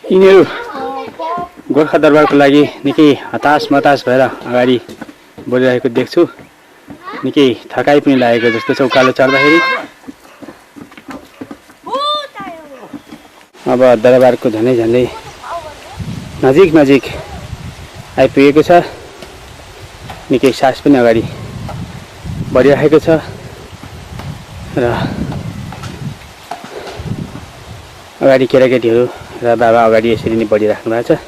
यिनीहरू गोर्खा दरबारको लागि निकै हताश भएर अगाडि बढिरहेको देख्छु। निकै थकाइ पनि लागेको जस्तो छ उकालो चढ्दाखेरि। अब दरबारको झन्डै नजिक आइपुगेको छ। निकै सास पनि अगाडि बढिरहेको छ र अगाडि केटाकेटीहरू र बाबा अगाडि यसरी नै बढिराख्नु भएको छ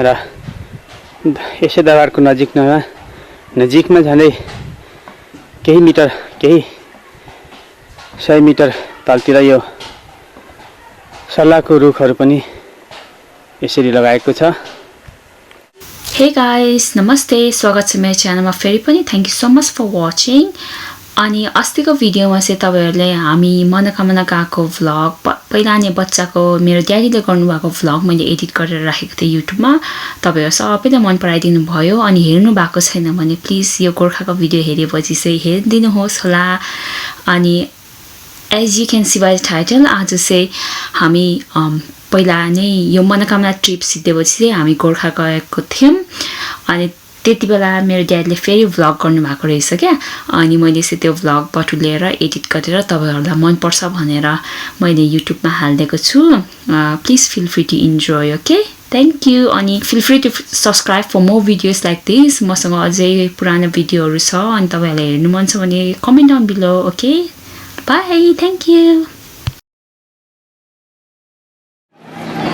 र यसै दरबारको नजिकमा झन्डै केही 100 मिटर तलतिर यो सल्लाहको रुखहरू पनि यसरी लगाएको छ। हे गाइस, नमस्ते, स्वागत छ मेरो च्यानलमा फेरि पनि। Thank you so much for watching. अनि अस्तिको भिडियोमा चाहिँ तपाईहरुले हामी मनोकामना गएको भ्लग, पहिला नै बच्चाको मेरो ड्याडीले गर्नुभएको भ्लग मैले एडिट गरेर राखेको थिएँ युट्युबमा। तपाईहरु सबैले मन पराइदिनु भयो। अनि हेर्नु भएको छैन भने प्लिज यो गोर्खाको भिडियो हेरेपछि चाहिँ हेरिदिनुहोस् होला। अनि as you can see by title, आज चाहिँ हामी पहिला नै यो मनोकामना ट्रिप सिद्धिएपछि चाहिँ हामी गोर्खा गएको थियौँ। अनि त्यति बेला मेरो ड्याडीले फेरि भ्लग गर्नुभएको रहेछ क्या। अनि मैले चाहिँ त्यो भ्लग बटुलेर एडिट गरेर तपाईहरुलाई मनपर्छ भनेर मैले युट्युबमा हालिदिएको छु। Please feel free to enjoy, okay? Thank you. अनि feel free to subscribe for more videos like this. मसँग अझै पुरानो भिडियोहरू छ, अनि तपाईहरुलाई हेर्नु मन छ भने comment down below, okay? By, thank you.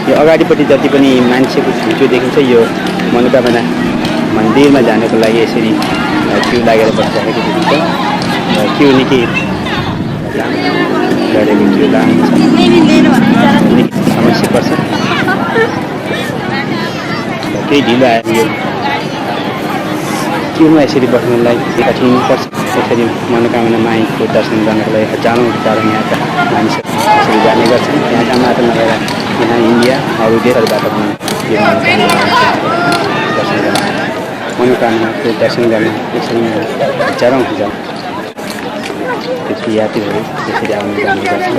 यो अगाडिपट्टि जति पनि मान्छेको छुइचो देखिन्छ यो मनोकामना मन्दिरमा जानको लागि यसरी क्यु लागेर बसिरहेको देखिन्छ। र क्यु निकै गरेको क्यु लामो छ, समस्या पर्छ। केही ढिलो आयो यो क्युमा यसरी बस्नुलाई कठिन पर्छ। यसरी मनोकामना माईको दर्शन गर्नको लागि हजारौँ यहाँका मानिसहरू यसरी जाने गर्छन्। यहाँका मात्र नभएर यहाँ इन्डिया अरू देशहरूबाट पनि यो मनोकामनाको दर्शन गर्न यसरी हजारौँ त्यति यात्रीहरू यसरी आउने जाने गर्छन्।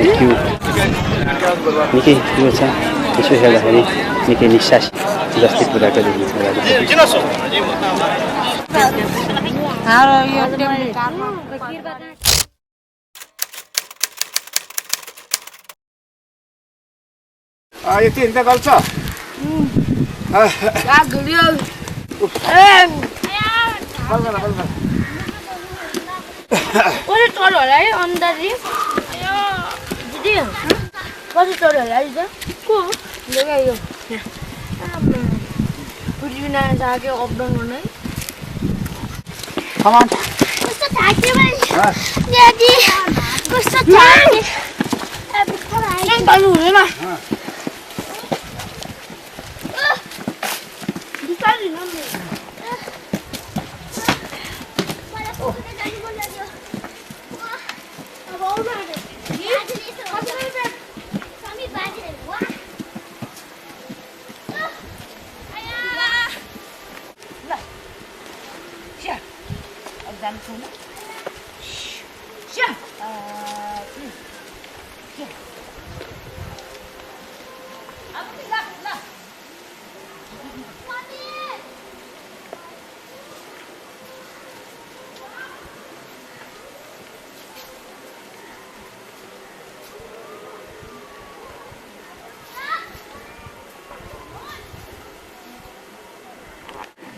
यो क्यु निकै ठुलो छ, यसो हेर्दाखेरि निकै निश्वास जस्तै कुराको देखिन्छ। यो चिन्ता गर्छ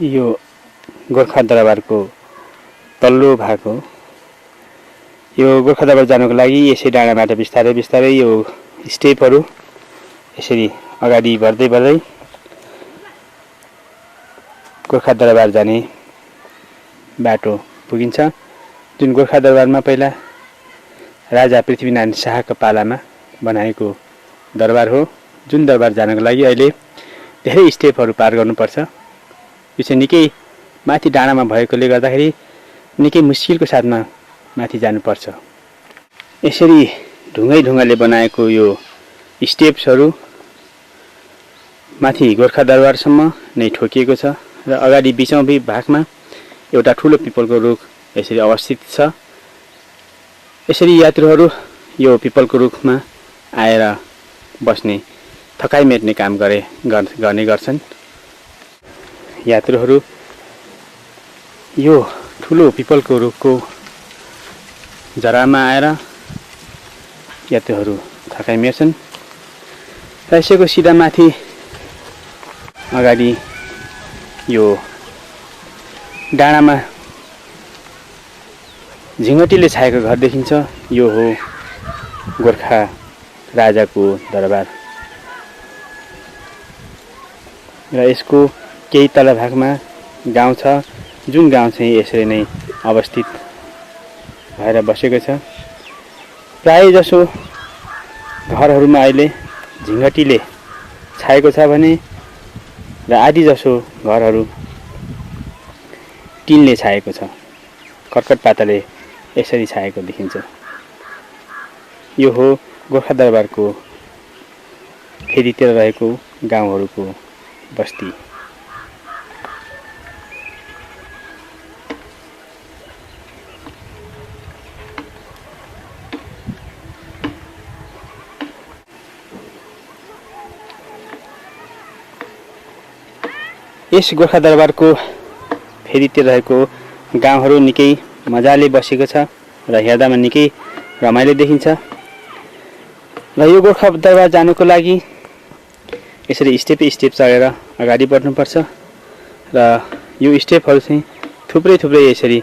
यो गोर्खा दरबारको तल्लो भाग हो। यो गोर्खा दरबार जानको लागि यसै डाँडाबाट बिस्तारै यो स्टेपहरू यसरी अगाडि बढ्दै गोर्खा दरबार जाने बाटो पुगिन्छ। जुन गोर्खा दरबारमा पहिला राजा पृथ्वीनारायण शाहको पालामा बनाएको दरबार हो। जुन दरबार जानको लागि अहिले धेरै स्टेपहरू पार गर्नुपर्छ। यो चाहिँ निकै माथि डाँडामा भएकोले गर्दाखेरि निकै मुस्किलको साथमा माथि जानुपर्छ। यसरी ढुङ्गाले बनाएको यो स्टेप्सहरू माथि गोर्खा दरबारसम्म नै ठोकिएको छ र अगाडि बिचौँ भागमा एउटा ठुलो पिपलको रुख यसरी अवस्थित छ। यसरी यात्रुहरू यो पिपलको रुखमा आएर बस्ने थकाइ मेट्ने काम गर्ने गर्छन्। यात्रुहरू यो ठुलो पिपलको रुखको जरामा आएर यात्रुहरू थकाइ मेट्छन् र यसैको सिधा माथि अगाडि यो डाँडामा झिङ्गटीले छाएको घर देखिन्छ। यो हो गोर्खा राजाको दरबार र यसको केही तल भागमा गाउँ छ, जुन गाउँ चाहिँ यसरी नै अवस्थित भएर बसेको छ। प्राय जसो घरहरूमा अहिले झिङ्गटीले छाएको छ भने र आधी जसो घरहरू टिनले छाएको छ, कर्कट पाताले यसरी छाएको देखिन्छ। यो हो गोर्खा दरबारको फेदीतिर रहेको गाउँहरूको बस्ती। यस गोर्खा दरबारको फेदीतिर रहेको गाउँहरू निकै मजाले बसेको छ र हेर्दामा निकै रमाइलो देखिन्छ। र यो गोर्खा दरबार जानुको लागि यसरी स्टेप चढेर अगाडि बढ्नुपर्छ र यो स्टेपहरू चाहिँ थुप्रै यसरी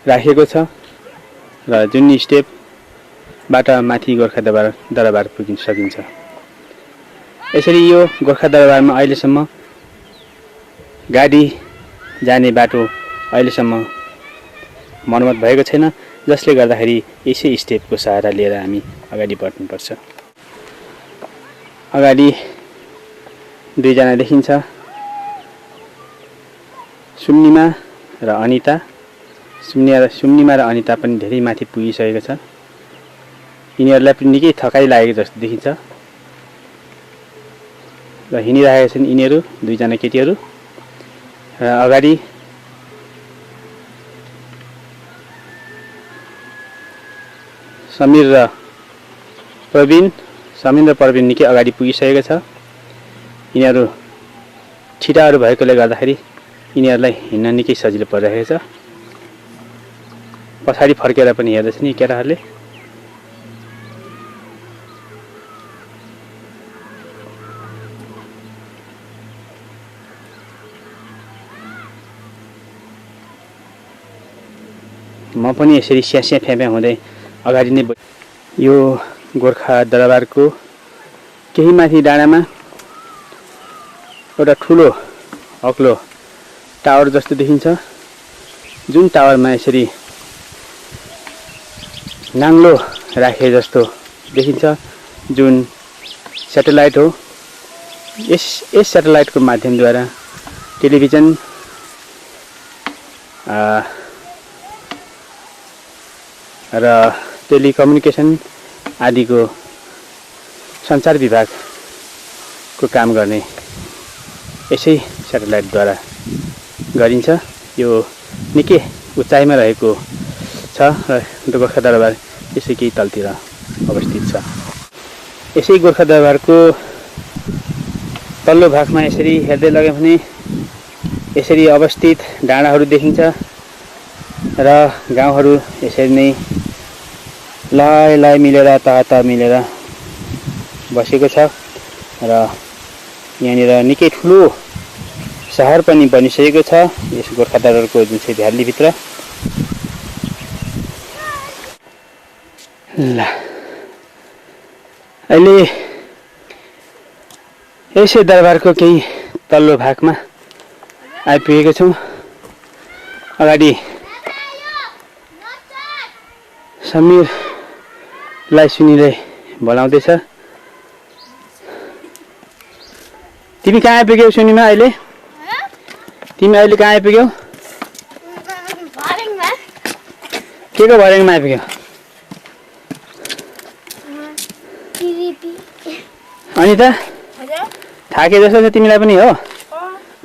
राखेको छ र जुन स्टेपबाट माथि गोर्खा दरबार पुगिन सकिन्छ। यसरी यो गोर्खा दरबारमा अहिलेसम्म गाडी जाने बाटो अहिलेसम्म मर्मत भएको छैन, जसले गर्दाखेरि यसै स्टेपको सहारा लिएर हामी अगाडि बढ्नुपर्छ। अगाडि दुईजना देखिन्छ, सुम्निमा र अनिता। सुम्निमा र अनिता पनि धेरै माथि पुगिसकेको छ। यिनीहरूलाई पनि निकै थकाइ लागेको जस्तो देखिन्छ र हिँडिरहेका छन् यिनीहरू दुईजना केटीहरू। र अगाडि समीर र प्रवीण निकै अगाडि पुगिसकेको छ। यिनीहरू छिटाहरू भएकोले गर्दाखेरि यिनीहरूलाई हिँड्न निकै सजिलो परिरहेको छ। पछाडि फर्केर पनि हेर्दैछन् यी केटाहरूले। म पनि यसरी स्यास्या फ्याफ्या हुँदै अगाडि नै। यो गोर्खा दरबारको केही माथि डाँडामा एउटा ठुलो अग्लो टावर जस्तो देखिन्छ, जुन टावरमा यसरी नाङ्लो राखे जस्तो देखिन्छ, जुन स्याटेलाइट हो। यस स्याटेलाइटको माध्यमद्वारा टेलिभिजन र टेलिकम्युनिकेसन आदिको सञ्चार विभागको काम गर्ने यसै स्याटेलाइटद्वारा गरिन्छ। यो निकै उचाइमा रहेको छ र गोर्खा दरबार यसै केही तलतिर अवस्थित छ। यसै गोर्खा दरबारको तल्लो भागमा यसरी हेर्दै लग्यो भने यसरी अवस्थित डाँडाहरू देखिन्छ र गाउँहरू यसरी नै लय मिलेर तह मिलेर बसेको छ र यहाँनिर निकै ठुलो सहर पनि बनिसकेको छ यस गोर्खा दरबारको जुन चाहिँ भ्यालीभित्र। ल अहिले यसै दरबारको केही तल्लो भागमा आइपुगेको छौँ। अगाडि समीरलाई सुनिँदै बोलाउँदैछ। तिमी कहाँ आइपुग्यौ सुनिमा अहिले? तिमी अहिले कहाँ आइपुग्यौ? के को भर्याङमा आइपुग्यौ? अनि त थाके जस्तो छ तिमीलाई पनि हो?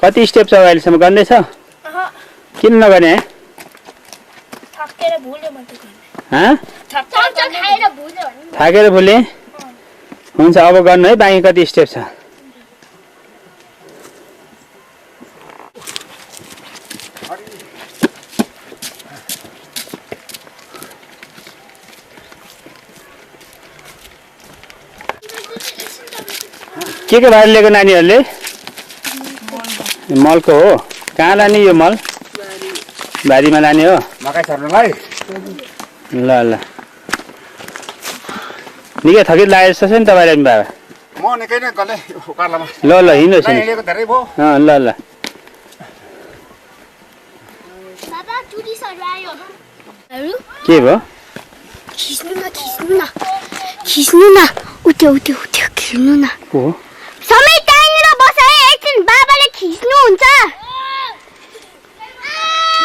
कति स्टेप छ अहिलेसम्म गर्दैछ? किन नगर्ने? थाकेर भुले? हुन्छ अब गर्नु है, बाँकी कति स्टेप छ? के भार लिएको नानीहरूले? मलको हो? कहाँ लाने यो मल? बारीमा लाने हो? मकै छर्नुलाई। ल ल, निकै थकित लागेको जस्तो छ नि तपाईँलाई नि बाबा। म निकै नै गले उकालोमा। ल ल हिँड्नुहोस् नि। हिँडेको धेरै भयो। ल ल बाबा टुरिस्टहरू आयो। के भयो? खिच्नु न खिच्नु न खिच्नु न, उठ्यो उठ्यो उठ्यो, खिच्नु न। को हो? समय त्यहीँनिर बसाए, एकछिन बाबाले खिच्नुहुन्छ।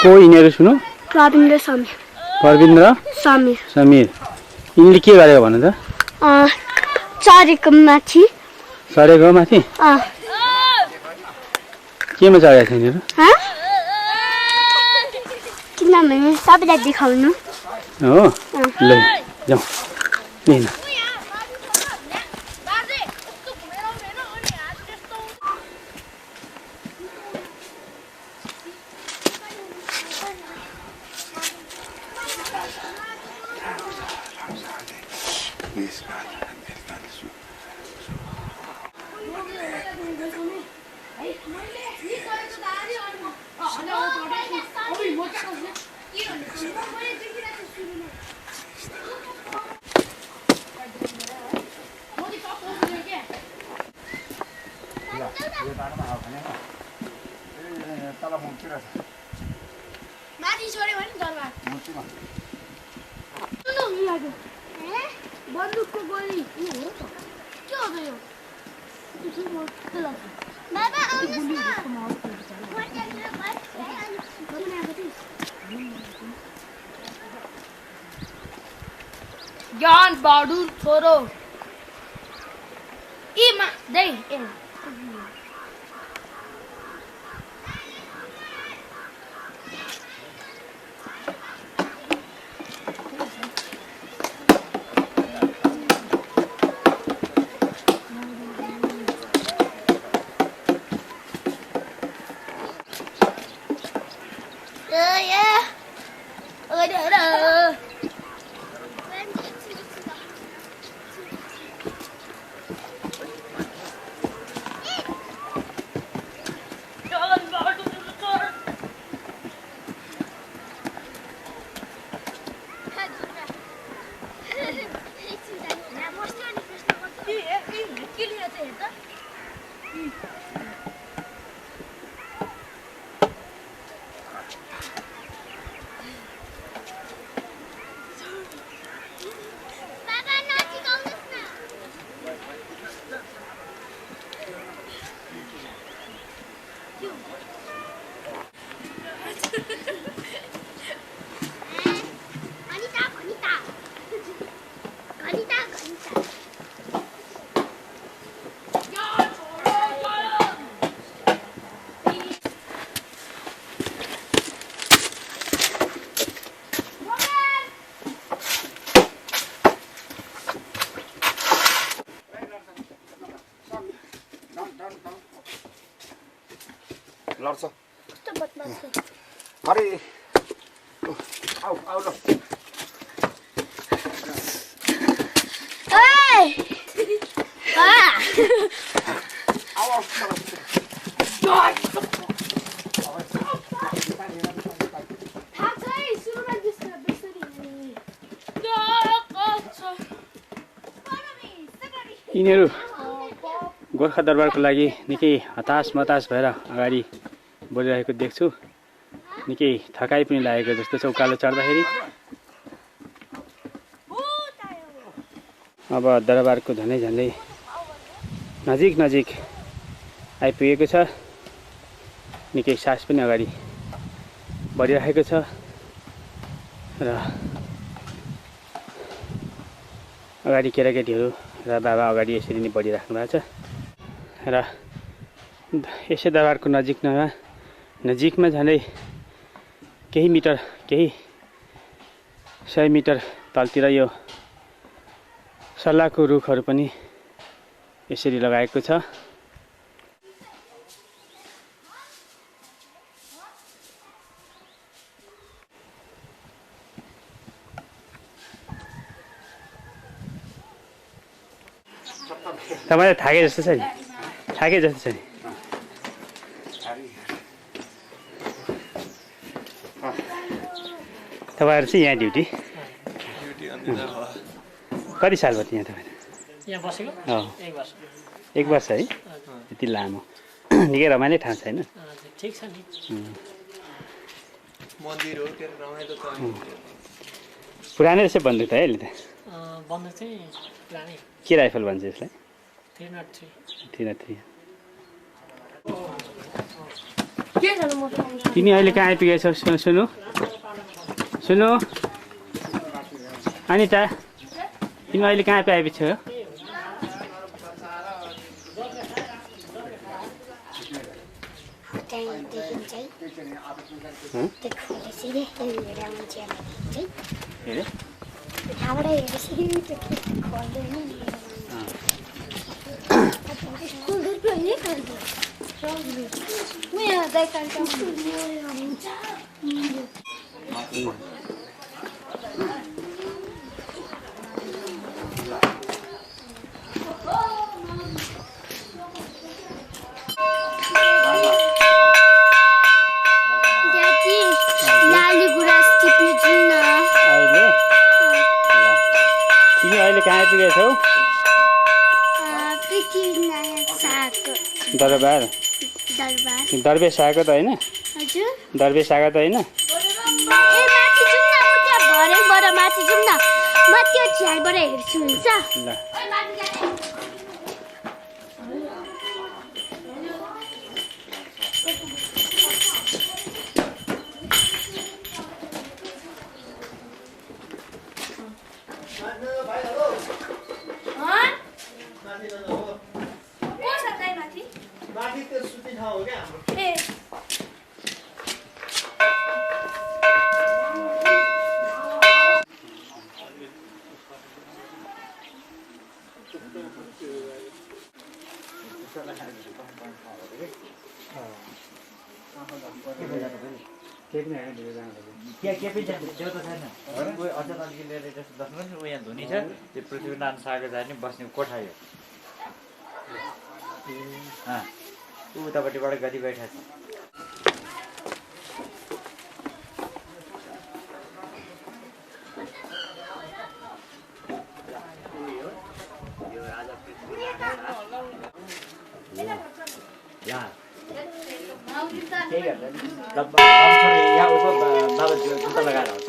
को यिनीहरू सुन्नु? प्रवीण र समीर। प्रवीण र समीर समीर। यिनले के गरेको भन्नु त? चढेको माथि। चढेको माथि? केमा चढेको छ यिनीहरू? किनभने सबैलाई देखाउनु। हो ल जाउँ लिन। माथि छोड्यो भने दरबार बन्दुकको गोली के हो यो? बाबा ज्ञान बहादुर छोरो लड्छ। कस्तो बदमास छ। अरे आउ आउ ल। यिनीहरू गोर्खा दरबारको लागि निकै हताश मतास भएर अगाडि बढिरहेको देख्छु। निकै थकाइ पनि लागेको जस्तो छ उकालो चढ्दाखेरि। अब दरबारको झन्डै झन्डै नजिक नजिक आइपुगेको छ। निकै सास पनि अगाडि बढिरहेको छ र अगाडि केटाकेटीहरू र बाबा अगाडि यसरी नै बढिराख्नु भएको छ र यसै दरबारको नजिकमा झन्डै केही 100 मिटर तलतिर यो सल्लाहको रुखहरू पनि यसरी लगाएको छ। तपाईलाई थाके जस्तो छ नि, थाके जस्तो छ नि। तपाईँहरू चाहिँ यहाँ ड्युटी कति साल भयो यहाँ तपाईँ? यहाँ बसेको एक वर्ष है, यति लामो। निकै रमाइलो ठाउँ छैन? ठिक छ नि, मन्दिर हो के रमाइलो त। पुरानै रहेछ बन्दुक त है अहिले त। बन्दुक चाहिँ पुरानै के राइफल भन्छ यसलाई? 303। तिमी अहिले कहाँ आइपुगेछौ? सुनु सुनु अनिता, तिमी अहिले कहाँ आइपुग्छौ? दरबार दरवेश आएको त होइन? दरवेश आएको त होइन? माथि जाउँ न, म त्यो झ्यालबाट हेर्छु, हुन्छ? ल माथि त्यो सुती ठाउँ हो क्या हाम्रो। के पनि छैन, त्यो त छैन। कोही अचानक लिएर बस्नुहोस्, ऊ यहाँ धुनी छ, त्यो पृथ्वीनारायण शाहको जाने बस्ने कोठा यो। ऊ उतापट्टिबाट गरी बैठा छ। यहाँ उसको बाबा जुत्ता लगाएर आउँछ।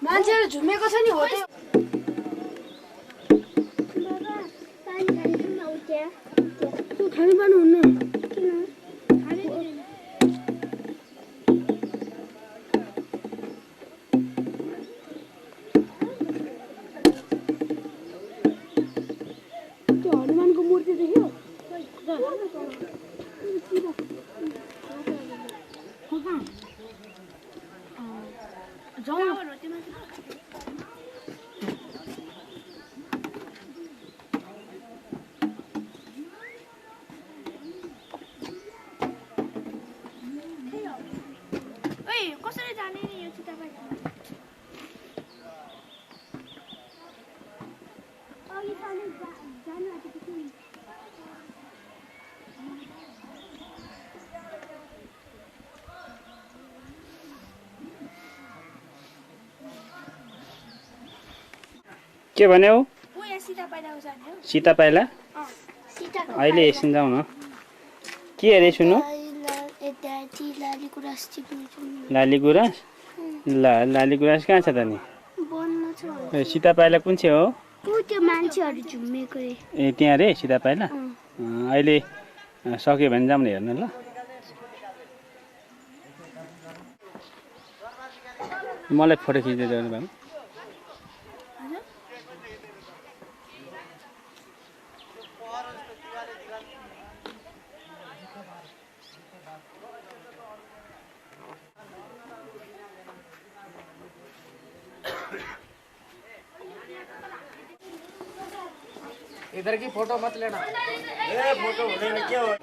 मान्छेहरू झुमेको छ नि, हो त्यो। खानु पाउनुहुन्न। त्यो हनुमानको मूर्ति देख्यो? कसरी जाने नि यो चिता बाहिर? अघि जानु आँटेको छु। के भन्यौ ऊ यहाँ सीता पाइलाको जाने हो सीता पाइला सीताको अहिले एकछिन जाउँ न के अरे सुन्नु लाली गुराँस टिप्नु जाउँ। लाली गुराँस ल लाली गुराँस कहाँ छ त नि बन्न छ ए, सीता पाइला कुन चाहिँ हो ऊ त्यो मान्छेहरू झुम्मेको रे ए त्यहाँ रे सीता पाइला अहिले सक्यो भने जाउँ न हेर्नु ल मलाई फोटो खिच्दै जानु भयो इधर की फोटो मत लेना। ए फोटो हुँदैन के हो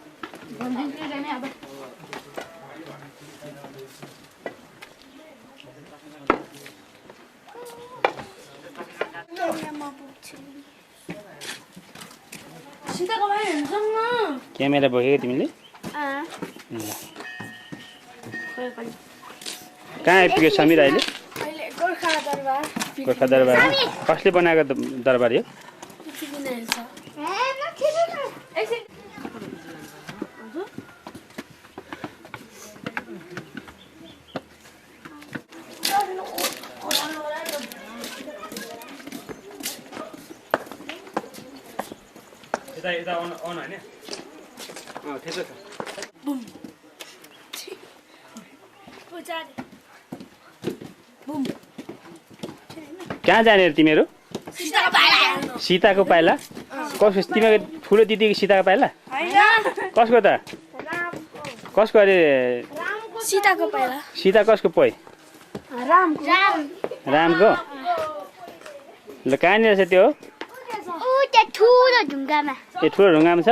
सीताको भाइ हेर्नुसँग क्यामेरा बोकेको तिमीले कहाँ आइपुग्यो समीर अहिले अहिले गोर्खा दरबार गोर्खा दरबार कसले बनाएको दरबार यो यता अन होइन ठिकै छ कहाँ जाने रे तिमीहरू सीताको पाइला कसको तिमीको ठुलो दिदीको सीताको पाइला कसको त कसको अरे सीताको पाइला सीता कसको पोइ रामको ल कहाँनिर छ त्यो ऊ त्यो ठुलो ढुङ्गामा ए ठुलो ढुङ्गामा छ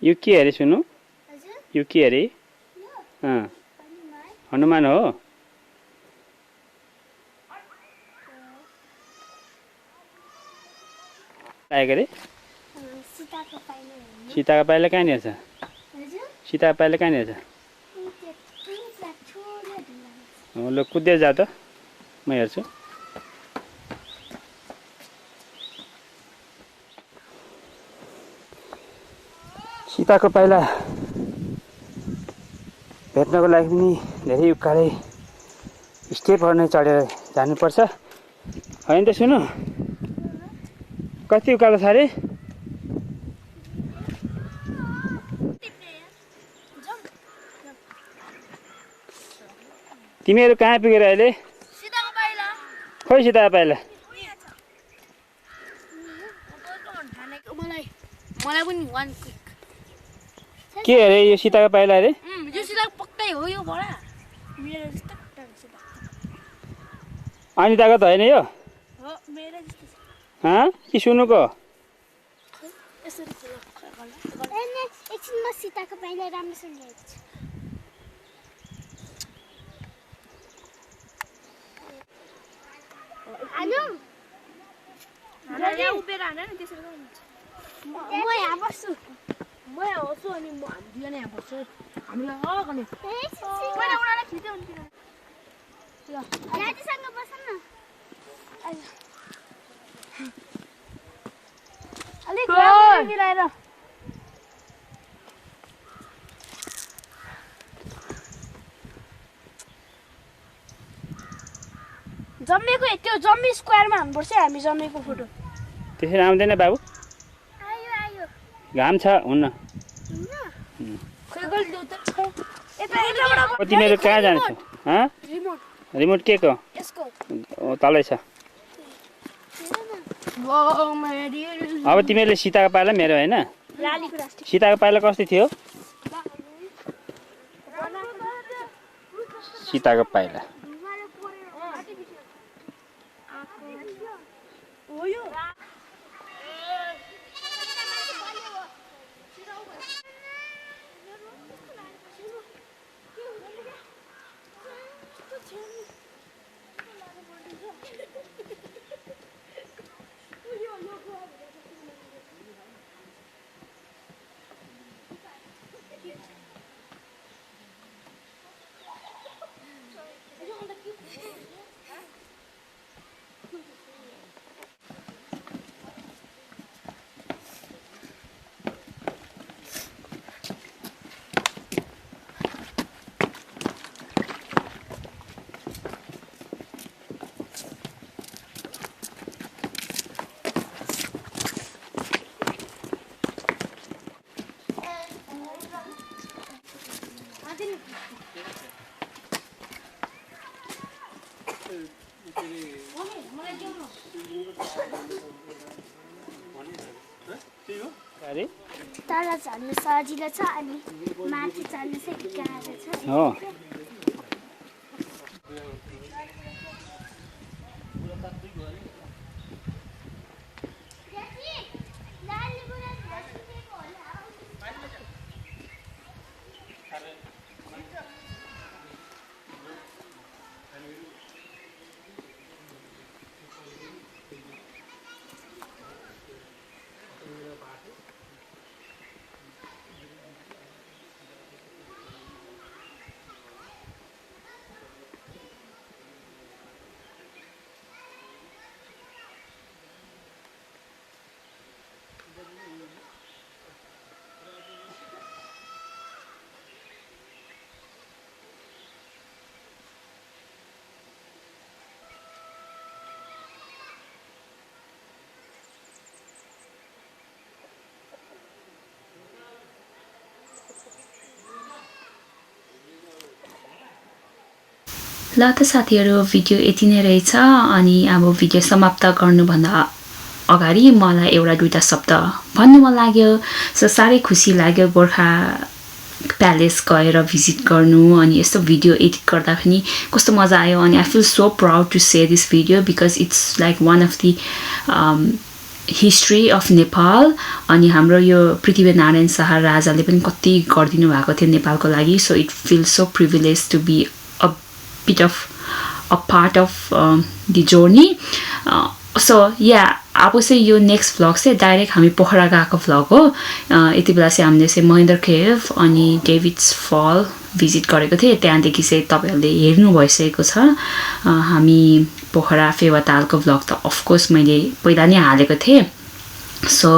यो के अरे सुन्नु यो के अरे हनुमान हो आएको अरे सीताको पाइला कहाँनिर छ सीताको पाइला कहाँनिर छ ल कुदेर जा त म हेर्छु सीताको पाइला भेट्नको लागि पनि धेरै उकालै स्टेपहरू नै चढेर जानुपर्छ होइन त सुन्नु कति उकालो छ अरे तिमीहरू कहाँ पुगेर अहिले खोइ सीताको पाइला मलाई पनि वान के अरे यो सीताको पाइला अरे यो सीता पक्कै हो यो बडा मेरो जस्तो अनिताको त होइन यो हो मेरो जस्तो कि सुन्नुको एकछिनमा सीताको पाइला राम्रोसँग ल्याएको छु यहाँ उभिएर हान न त्यसरी गर्नुहुन्छ म यहाँ बस्छु म यहाँ बस्छु अनि म हामी यहाँ बस्छु हामीलाई गर्ने पहिला उनीहरूलाई खिच्दै हुन्थ्यो ल दाजुसँग बस्छ न अलिक मिलाएर जम्मेको त्यो जम्मी स्क्वायरमा हान्नुपर्छ हामी जम्मेको फोटो त्यसरी आउँदैन बाबु आयो आयो घाम छ हुन्न खोइ गल्ती त यता यताबाट तिमीहरू कहाँ जान्छौ रिमोट रिमोट के को यसको तलै छ अब तिमीहरूले सीताको पाइला मेरो होइन लालीको राष्ट्रिय सीताको पाइला कस्तो थियो सीताको पाइला हो यो अरे तल चढ्नु सजिलो छ अनि माथि चढ्नु चाहिँ गाह्रो छ हो ल त साथीहरू भिडियो यति नै रहेछ अनि अब भिडियो समाप्त गर्नुभन्दा अगाडि मलाई एउटा दुईटा शब्द भन्नु मन लाग्यो सो साह्रै खुसी लाग्यो गोर्खा प्यालेस गएर भिजिट गर्नु अनि यस्तो भिडियो एडिट गर्दा पनि कस्तो मजा आयो अनि I feel so proud to say this video because it's like one of the history of Nepal अनि हाम्रो यो पृथ्वीनारायण शाह राजाले पनि कति गरिदिनु भएको थियो नेपालको लागि so it feel so privilege to be bit of a part of the journey so yeah अब चाहिँ यो नेक्स्ट भ्लग चाहिँ डाइरेक्ट हामी पोखरा गएको भ्लग हो यति बेला चाहिँ हामीले चाहिँ महेन्द्र केभ अनि डेभिड्स फल भिजिट गरेको थिएँ त्यहाँदेखि चाहिँ तपाईँहरूले हेर्नु भइसकेको छ हामी पोखरा फेवातालको भ्लग त अफकोर्स मैले पहिला नै हालेको थिएँ सो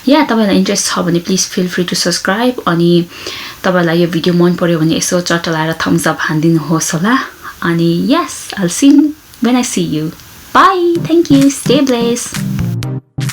या तपाईँलाई इन्ट्रेस्ट छ भने please feel free to subscribe अनि तपाईँलाई यो भिडियो मन पर्यो भने यसो चट्टलाएर थम्स अप हानिदिनुहोस् होला अनि yes I'll see you when I see you bye thank you stay blessed